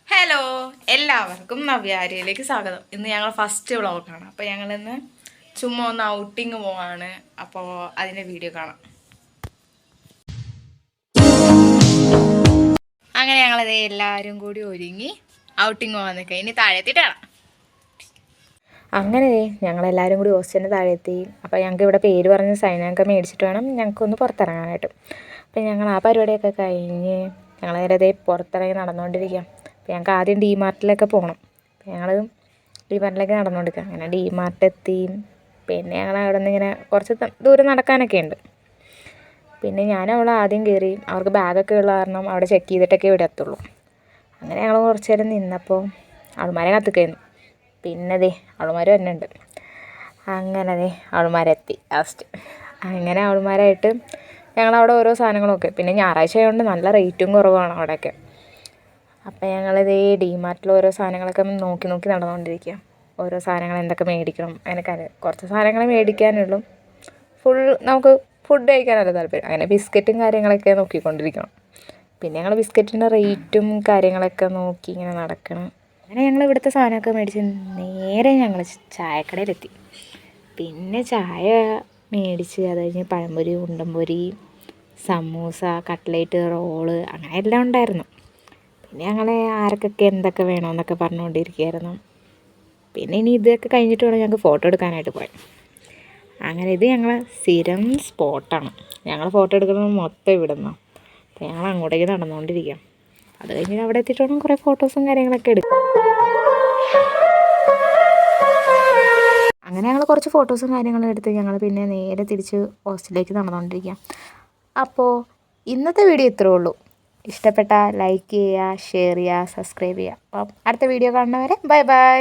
Hello, എല്ലാവർക്കും നവ്യാരിയിലേക്ക് സ്വാഗതം. ഇന്ന് ഞങ്ങൾ ഫസ്റ്റ് വ്ളോഗാണ്. അപ്പോൾ ഞങ്ങളിന്ന് ചുമ്മാ ഒന്ന് ഔട്ടിങ് പോവാണ്. അപ്പോൾ അതിൻ്റെ വീഡിയോ കാണാം. അങ്ങനെ ഞങ്ങളത് എല്ലാവരും കൂടി ഒരുങ്ങി ഔട്ടിങ് പോകാൻ നിൽക്കുക. ഇനി താഴെത്തിയിട്ടാണ്. അങ്ങനെ ഞങ്ങളെല്ലാവരും കൂടി ഹോസ്റ്റലിന് താഴെത്തി. അപ്പോൾ ഞങ്ങൾക്ക് ഇവിടെ പേര് പറഞ്ഞ് സൈനൊക്കെ മേടിച്ചിട്ട് വേണം ഞങ്ങൾക്കൊന്ന് പുറത്തിറങ്ങാനായിട്ട്. അപ്പോൾ ഞങ്ങൾ ആ പരിപാടിയൊക്കെ കഴിഞ്ഞ് ഞങ്ങൾ നേരെ പുറത്തിറങ്ങി നടന്നുകൊണ്ടിരിക്കാം. അപ്പോൾ ഞങ്ങൾക്ക് ആദ്യം ഡിമാർട്ടിലൊക്കെ പോകണം. അപ്പോൾ ഞങ്ങൾ ഡിമാർട്ടിലേക്ക് നടന്നുകൊണ്ടിരിക്കുക. അങ്ങനെ ഡിമാർട്ട് എത്തി. പിന്നെ ഞങ്ങൾ അവിടെ നിന്ന് ഇങ്ങനെ കുറച്ച് ദൂരം നടക്കാനൊക്കെ ഉണ്ട്. പിന്നെ ഞാനവിടെ ആദ്യം കയറി. അവർക്ക് ബാഗൊക്കെ ഉള്ള കാരണം അവിടെ ചെക്ക് ചെയ്തിട്ടൊക്കെ ഇവിടെ എത്തുള്ളൂ. അങ്ങനെ ഞങ്ങൾ കുറച്ച് നേരം നിന്നപ്പോൾ അവൾമാരെ കത്തിക്കായിരുന്നു. പിന്നെ അവൾമാർ തന്നെ ഉണ്ട്. അങ്ങനെ അവൾമാരെത്തി ലാസ്റ്റ്. അങ്ങനെ അവൾമാരായിട്ട് ഞങ്ങളവിടെ ഓരോ സാധനങ്ങളൊക്കെ, പിന്നെ ഞായറാഴ്ച ആയതുകൊണ്ട് നല്ല റേറ്റും കുറവാണ് അവിടെയൊക്കെ. അപ്പോൾ ഞങ്ങളിതേ ഡിമാർട്ടിൽ ഓരോ സാധനങ്ങളൊക്കെ നോക്കി നടന്നുകൊണ്ടിരിക്കുക. ഓരോ സാധനങ്ങൾ എന്തൊക്കെ മേടിക്കണം അതിനൊക്കെ കുറച്ച് സാധനങ്ങൾ മേടിക്കാനുള്ളൂ. നമുക്ക് ഫുഡ് കഴിക്കാനല്ല താല്പര്യം. അങ്ങനെ ബിസ്ക്കറ്റും കാര്യങ്ങളൊക്കെ നോക്കിക്കൊണ്ടിരിക്കണം. പിന്നെ ഞങ്ങൾ ബിസ്ക്കറ്റിൻ്റെ റേറ്റും കാര്യങ്ങളൊക്കെ നോക്കി ഇങ്ങനെ നടക്കണം. അങ്ങനെ ഞങ്ങൾ ഇവിടുത്തെ സാധനമൊക്കെ മേടിച്ച് നേരെ ഞങ്ങൾ ചായക്കടയിലെത്തി. പിന്നെ ചായ മേടിച്ച് അത് കഴിഞ്ഞ് പഴംപൊരി, ഉണ്ടംപൊരി, സമൂസ, കട്ട്ലേറ്റ്, റോള് അങ്ങനെ എല്ലാം ഉണ്ടായിരുന്നു. പിന്നെ ഞങ്ങൾ ആർക്കൊക്കെ എന്തൊക്കെ വേണമെന്നൊക്കെ പറഞ്ഞുകൊണ്ടിരിക്കുകയായിരുന്നു. പിന്നെ ഇനി ഇതൊക്കെ കഴിഞ്ഞിട്ട് വേണം ഞങ്ങൾക്ക് ഫോട്ടോ എടുക്കാനായിട്ട് പോകാൻ. അങ്ങനെ ഇത് ഞങ്ങൾ സ്ഥിരം സ്പോട്ടാണ്. ഞങ്ങൾ ഫോട്ടോ എടുക്കുന്നത് മൊത്തം ഇവിടെ നിന്നാണ്. അപ്പോൾ ഞങ്ങൾ അങ്ങോട്ടേക്ക് നടന്നുകൊണ്ടിരിക്കാം. അത് കഴിഞ്ഞിട്ട് അവിടെ എത്തിയിട്ട് വേണം കുറേ ഫോട്ടോസും കാര്യങ്ങളൊക്കെ എടുക്കും. അങ്ങനെ ഞങ്ങൾ കുറച്ച് ഫോട്ടോസും കാര്യങ്ങളും എടുത്ത് ഞങ്ങൾ പിന്നെ നേരെ തിരിച്ച് ഹോസ്റ്റലിലേക്ക് നടന്നുകൊണ്ടിരിക്കാം. അപ്പോൾ ഇന്നത്തെ വീഡിയോ ഇത്രേ ഉള്ളൂ. ഇഷ്ടപ്പെട്ടാൽ ലൈക്ക് ചെയ്യുക, ഷെയർ ചെയ്യുക, സബ്സ്ക്രൈബ് ചെയ്യുക. അപ്പം അടുത്ത വീഡിയോ കാണുന്നവരെ ബൈ ബൈ.